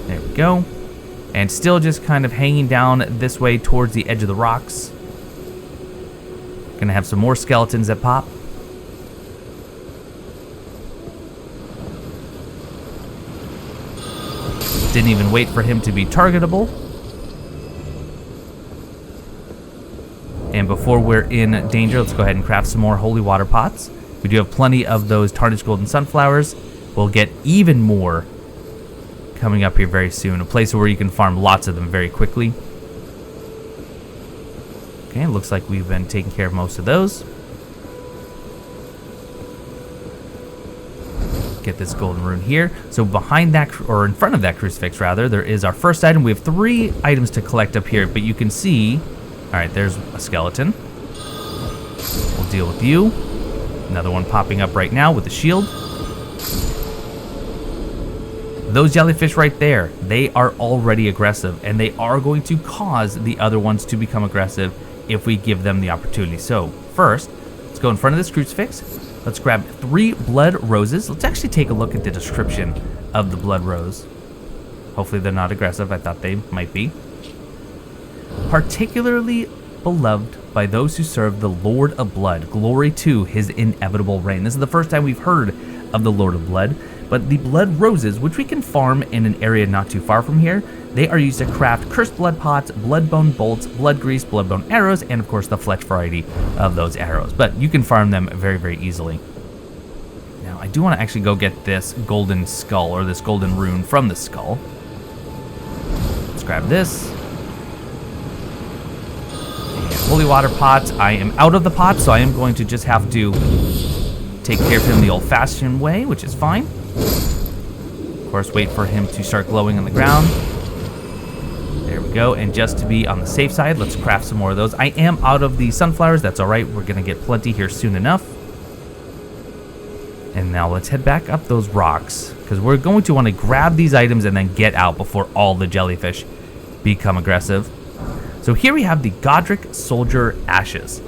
There we go. And still just kind of hanging down this way towards the edge of the rocks. Gonna have some more skeletons that pop. Didn't even wait for him to be targetable. And before we're in danger, let's go ahead and craft some more holy water pots. We do have plenty of those tarnished golden sunflowers. We'll get even more coming up here very soon. A place where you can farm lots of them very quickly. Okay, looks like we've been taking care of most of those. Get this golden rune here. So behind that, or in front of that crucifix rather, there is our first item. We have 3 items to collect up here, but you can see, all right, there's a skeleton. We'll deal with you. Another one popping up right now with the shield. Those jellyfish right there, they are already aggressive, and they are going to cause the other ones to become aggressive if we give them the opportunity. So first, let's go in front of this crucifix. Let's grab 3 blood roses. Let's actually take a look at the description of the blood rose. Hopefully they're not aggressive. I thought they might be. Particularly beloved by those who serve the Lord of Blood. Glory to his inevitable reign. This is the first time we've heard of the Lord of Blood. But the blood roses, which we can farm in an area not too far from here, they are used to craft cursed blood pots, bloodbone bolts, blood grease, bloodbone arrows, and of course the fletch variety of those arrows. But you can farm them very, very easily. Now, I do want to actually go get this golden skull, or this golden rune from the skull. Let's grab this. And holy water pots. I am out of the pot, so I am going to just have to take care of him the old-fashioned way, which is fine. Of course, wait for him to start glowing on the ground. There we go, and just to be on the safe side, let's craft some more of those. I am out of the sunflowers, that's alright, we're gonna get plenty here soon enough. And now let's head back up those rocks, because we're going to want to grab these items and then get out before all the jellyfish become aggressive. So here we have the Godric Soldier Ashes.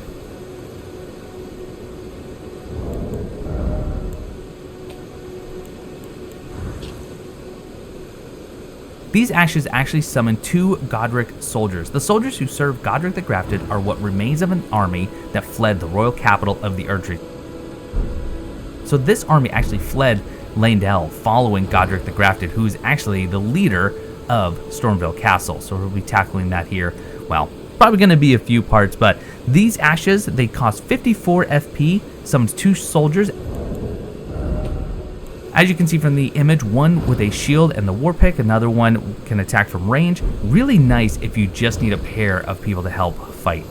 These ashes actually summon 2 Godric soldiers. The soldiers who serve Godric the Grafted are what remains of an army that fled the royal capital of the Erdtree. So this army actually fled Leyndell following Godric the Grafted, who is actually the leader of Stormhill Castle. So we'll be tackling that here. Well, probably going to be a few parts, but these ashes, they cost 54 FP, summons 2 soldiers. As you can see from the image, one with a shield and the war pick, another one can attack from range. Really nice if you just need a pair of people to help fight.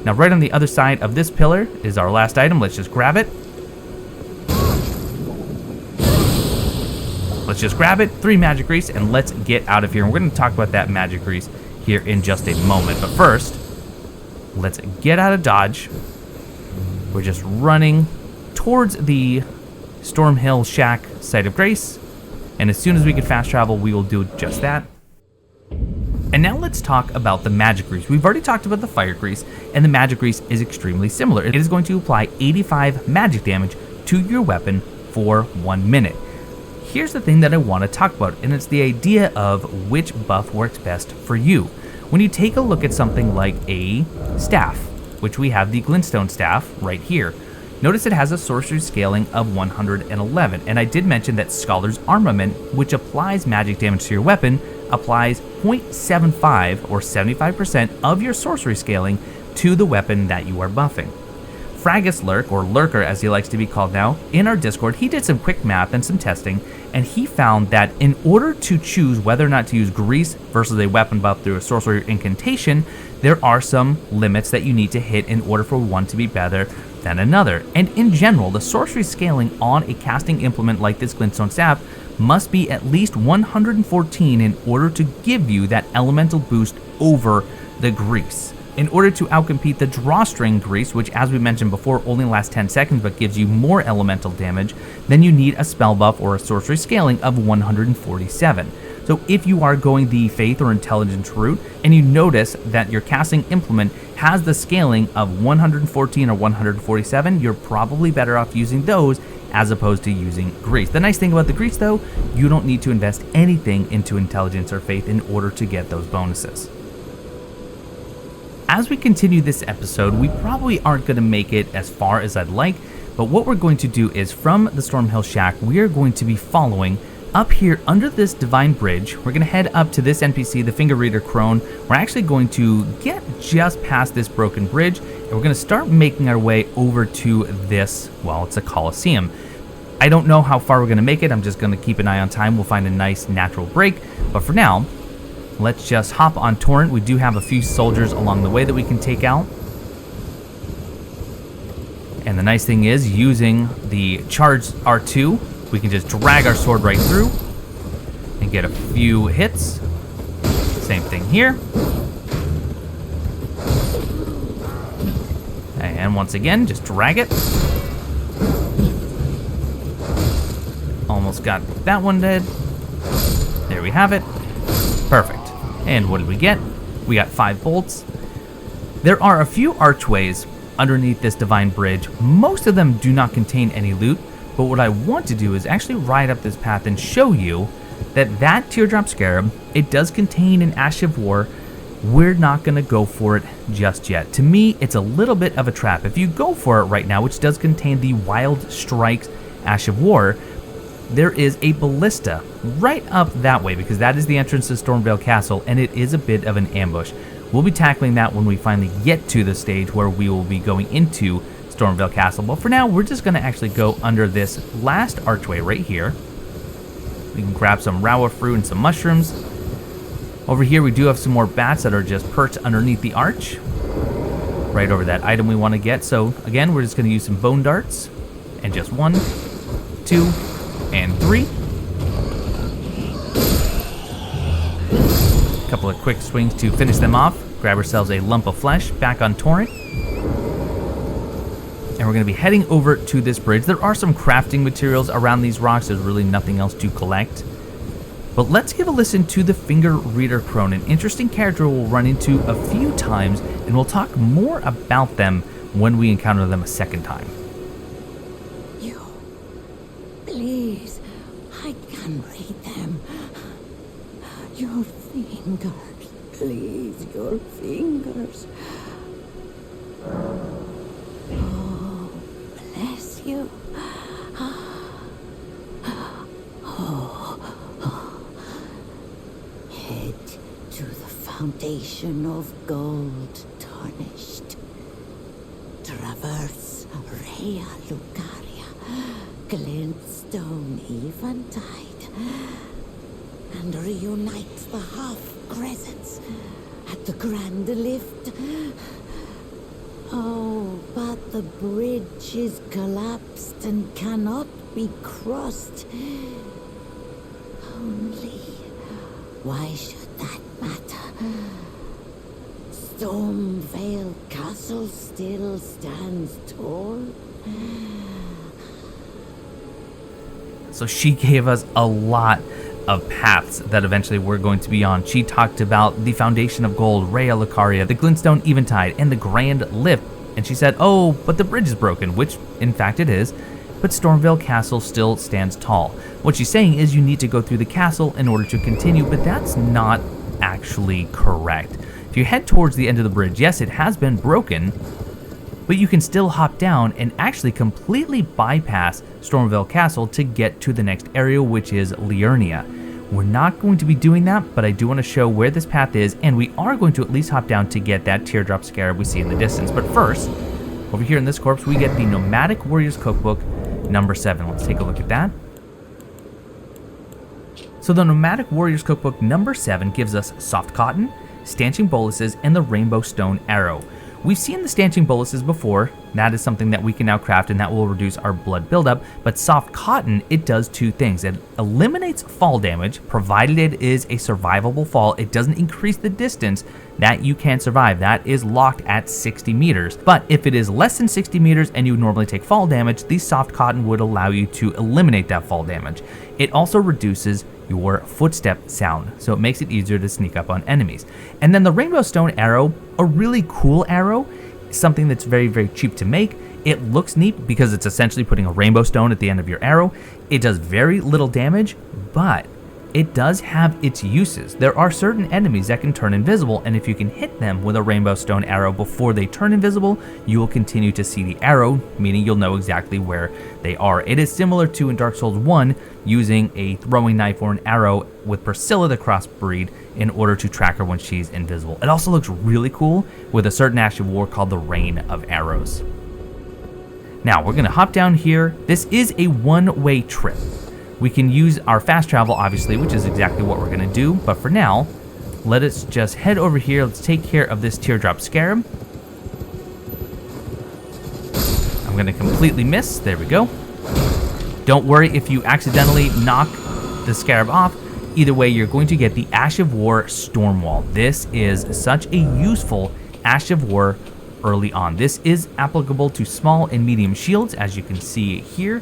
Now right on the other side of this pillar is our last item. Let's just grab it. Let's just grab it, 3 magic grease, and let's get out of here. And we're going to talk about that magic grease here in just a moment. But first, let's get out of Dodge. We're just running towards the Stormhill Shack site of grace, and as soon as we can fast travel, we will do just that. And now let's talk about the magic grease. We've already talked about the fire grease, and the magic grease is extremely similar. It is going to apply 85 magic damage to your weapon for 1 minute. Here's the thing that I want to talk about, and it's the idea of which buff works best for you. When you take a look at something like a staff, which we have the glintstone staff right here, notice it has a sorcery scaling of 111, and I did mention that Scholar's Armament, which applies magic damage to your weapon, applies 0.75 or 75% of your sorcery scaling to the weapon that you are buffing. Fragus Lurk, or Lurker as he likes to be called now, in our Discord, he did some quick math and some testing, and he found that in order to choose whether or not to use grease versus a weapon buff through a sorcery incantation, there are some limits that you need to hit in order for one to be better than another. And in general, the sorcery scaling on a casting implement like this glintstone staff must be at least 114 in order to give you that elemental boost over the grease. In order to outcompete the drawstring grease, which as we mentioned before only lasts 10 seconds but gives you more elemental damage, then you need a spell buff or a sorcery scaling of 147. So if you are going the faith or intelligence route and you notice that your casting implement has the scaling of 114 or 147, you're probably better off using those as opposed to using grease. The nice thing about the grease though, you don't need to invest anything into intelligence or faith in order to get those bonuses. As we continue this episode, we probably aren't going to make it as far as I'd like, but what we're going to do is from the Stormhill Shack, we are going to be following up here under this divine bridge. We're going to head up to this NPC, the Finger Reader Crone. We're actually going to get just past this broken bridge, and we're going to start making our way over to this, well, it's a Coliseum. I don't know how far we're going to make it. I'm just going to keep an eye on time. We'll find a nice natural break, but for now, let's just hop on Torrent. We do have a few soldiers along the way that we can take out. And the nice thing is, using the charged R2, we can just drag our sword right through and get a few hits. Same thing here. And once again, just drag it. Almost got that one dead. There we have it. Perfect. And what did we get? We got 5 bolts. There are a few archways underneath this divine bridge. Most of them do not contain any loot, but what I want to do is actually ride up this path and show you that that teardrop scarab, it does contain an Ash of War. We're not going to go for it just yet. To me, it's a little bit of a trap. If you go for it right now, which does contain the Wild Strikes Ash of War, there is a ballista right up that way because that is the entrance to Stormhill Castle, and it is a bit of an ambush. We'll be tackling that when we finally get to the stage where we will be going into Stormhill Castle, but for now we're just going to actually go under this last archway right here. We can grab some rawa fruit and some mushrooms. Over here we do have some more bats that are just perched underneath the arch right over that item we want to get. So again, we're just going to use some bone darts, and just 1, 2, and 3. A couple of quick swings to finish them off. Grab ourselves a lump of flesh, back on Torrent. And we're going to be heading over to this bridge. There are some crafting materials around these rocks. There's really nothing else to collect. But let's give a listen to the Finger Reader Crone, an interesting character we'll run into a few times, and we'll talk more about them when we encounter them a second time. You, please, I can read them. Your fingers, please, your fingers. Oh, bless you. Head to the fountain of gold tarnished. Traverse Rea Lucaria, glintstone eventide, and reunite the half-crescents at the grand lift. Oh, but the bridge is collapsed and cannot be crossed. Only, why should that matter? Stormvale Castle still stands tall. So she gave us a lot of paths that eventually we're going to be on. She talked about the Foundation of Gold, Rea Lucaria, the Glintstone Eventide, and the Grand Lift. And she said, oh, but the bridge is broken, which in fact it is, but Stormvale Castle still stands tall. What she's saying is you need to go through the castle in order to continue, but that's not actually correct. If you head towards the end of the bridge, yes, it has been broken, but you can still hop down and actually completely bypass Stormvale Castle to get to the next area, which is Liurnia. We're not going to be doing that, but I do want to show where this path is, and we are going to at least hop down to get that teardrop scarab we see in the distance. But first, over here in this corpse, we get the Nomadic Warriors Cookbook number 7. Let's take a look at that. So the Nomadic Warriors Cookbook number 7 gives us soft cotton, stanching boluses, and the rainbow stone arrow. We've seen the stanching boluses before. That is something that we can now craft, and that will reduce our blood buildup. But soft cotton, it does two things. It eliminates fall damage, provided it is a survivable fall. It doesn't increase the distance that you can survive. That is locked at 60 meters. But if it is less than 60 meters and you normally take fall damage, the soft cotton would allow you to eliminate that fall damage. It also reduces your footstep sound, so it makes it easier to sneak up on enemies. And then the rainbow stone arrow, a really cool arrow, something that's very, very cheap to make. It looks neat because it's essentially putting a rainbow stone at the end of your arrow. It does very little damage, but it does have its uses. There are certain enemies that can turn invisible, and if you can hit them with a rainbow stone arrow before they turn invisible, you will continue to see the arrow, meaning you'll know exactly where they are. It is similar to in Dark Souls 1 using a throwing knife or an arrow with Priscilla the Crossbreed in order to track her when she's invisible. It also looks really cool with a certain ash of war called the Rain of Arrows. Now we're gonna hop down here. This is a one-way trip. We can use our fast travel, obviously, which is exactly what we're gonna do, but for now, let us just head over here. Let's take care of this teardrop scarab. I'm gonna completely miss, there we go. Don't worry if you accidentally knock the scarab off. Either way, you're going to get the Ash of War Storm Wall. This is such a useful Ash of War early on. This is applicable to small and medium shields, as you can see here,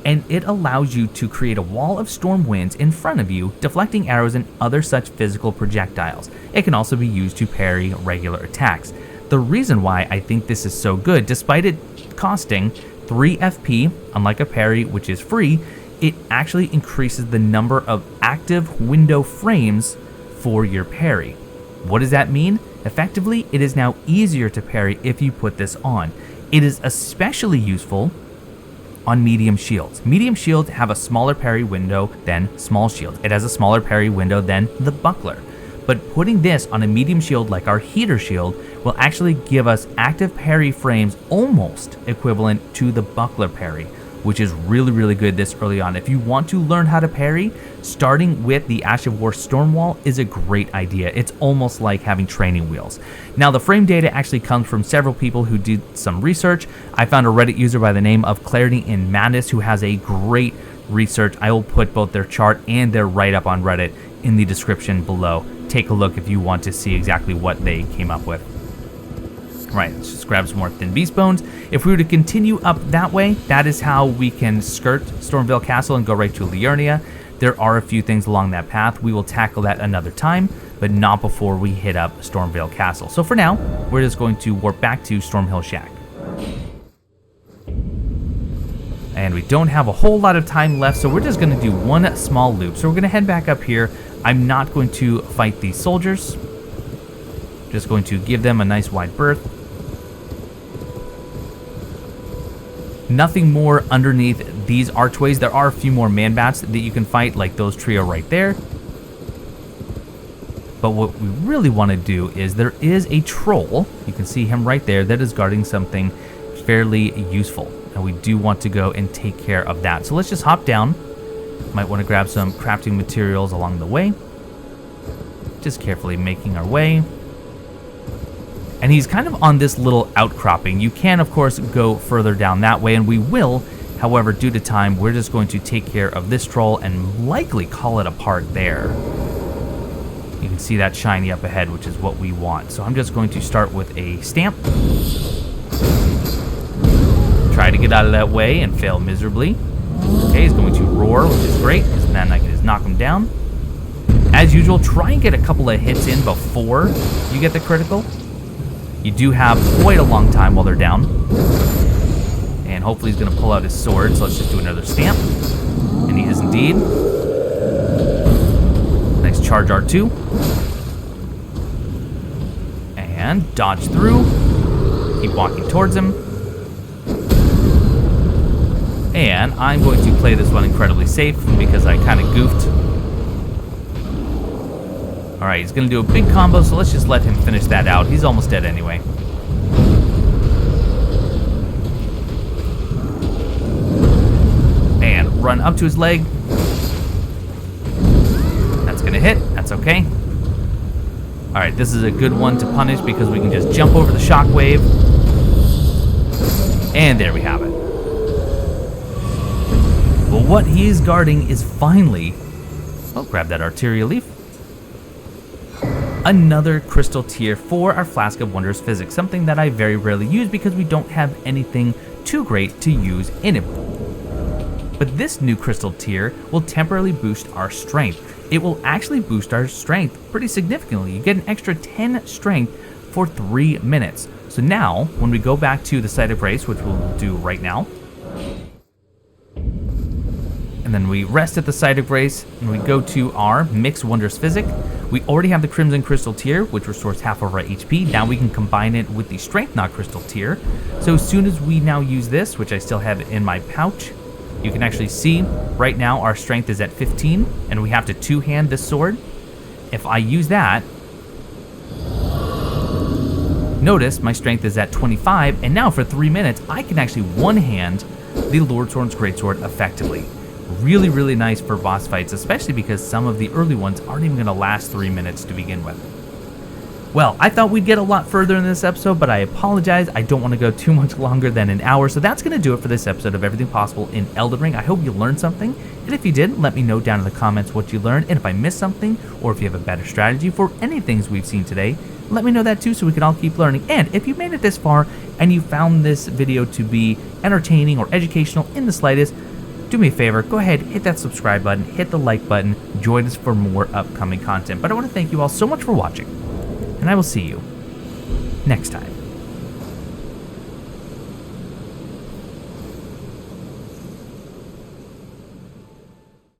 and it allows you to create a wall of storm winds in front of you, deflecting arrows and other such physical projectiles. It can also be used to parry regular attacks. The reason why I think this is so good, despite it costing 3 FP, unlike a parry which is free, it actually increases the number of active window frames for your parry. What does that mean? Effectively, it is now easier to parry if you put this on. It is especially useful on medium shields. Medium shields have a smaller parry window than small shields. It has a smaller parry window than the buckler. But putting this on a medium shield like our heater shield will actually give us active parry frames almost equivalent to the buckler parry, which is really, really good this early on. If you want to learn how to parry, starting with the Ash of War Stormwall is a great idea. It's almost like having training wheels. Now, the frame data actually comes from several people who did some research. I found a Reddit user by the name of Clarity in Madness who has a great research, I will put both their chart and their write-up on Reddit in the description below. Take a look if you want to see exactly what they came up with. Right, let's just grab some more thin beast bones. If we were to continue up that way, that is how we can skirt Stormvale Castle and go right to Liurnia. There are a few things along that path. We will tackle that another time, but not before we hit up Stormvale Castle. So for now, we're just going to warp back to Stormhill Shack. And we don't have a whole lot of time left, so we're just going to do one small loop. So we're going to head back up here. I'm not going to fight these soldiers. Just going to give them a nice wide berth. Nothing more underneath these archways. There are a few more man-bats that you can fight, like those trio right there. But what we really want to do is there is a troll. You can see him right there that is guarding something fairly useful. And we do want to go and take care of that. So let's just hop down. Might want to grab some crafting materials along the way. Just carefully making our way. And he's kind of on this little outcropping. You can, of course, go further down that way, and we will. However, due to time, we're just going to take care of this troll and likely call it a part there. You can see that shiny up ahead, which is what we want. So I'm just going to start with a stamp. Try to get out of that way and fail miserably. Okay, he's going to roar, which is great, because then I can just knock him down. As usual, try and get a couple of hits in before you get the critical. You do have quite a long time while they're down. And hopefully he's going to pull out his sword, so let's just do another stamp. And he is indeed. Nice charge R2. And dodge through. Keep walking towards him. And I'm going to play this one incredibly safe because I kind of goofed. Alright, he's going to do a big combo, so let's just let him finish that out. He's almost dead anyway. And run up to his leg. That's going to hit. That's okay. Alright, this is a good one to punish because we can just jump over the shockwave. And there we have it. Well, what he is guarding is finally... Oh, grab that arterial leaf. Another crystal tier for our Flask of Wondrous Physics, something that I very rarely use because we don't have anything too great to use in it. But this new crystal tier will temporarily boost our strength. It will actually boost our strength pretty significantly. You get an extra 10 strength for 3 minutes. So now, when we go back to the Site of Grace, which we'll do right now, and then we rest at the Site of Grace, and we go to our Mixed Wondrous Physic. We already have the Crimson Crystal tier, which restores half of our HP. Now we can combine it with the Strength Knot Crystal tier. So as soon as we now use this, which I still have in my pouch, you can actually see right now our strength is at 15, and we have to two-hand this sword. If I use that, notice my strength is at 25, and now for 3 minutes, I can actually one-hand the Lordshorn's Greatsword effectively. Really, really nice for boss fights, especially because some of the early ones aren't even going to last 3 minutes to begin with. Well, I thought we'd get a lot further in this episode, but I apologize. I don't want to go too much longer than an hour, so that's going to do it for this episode of Everything Possible in Elden Ring. I hope you learned something, and if you did, let me know down in the comments what you learned, and if I missed something, or if you have a better strategy for any things we've seen today, let me know that too so we can all keep learning. And if you made it this far, and you found this video to be entertaining or educational in the slightest, do me a favor, go ahead, hit that subscribe button, hit the like button, join us for more upcoming content. But I want to thank you all so much for watching, and I will see you next time.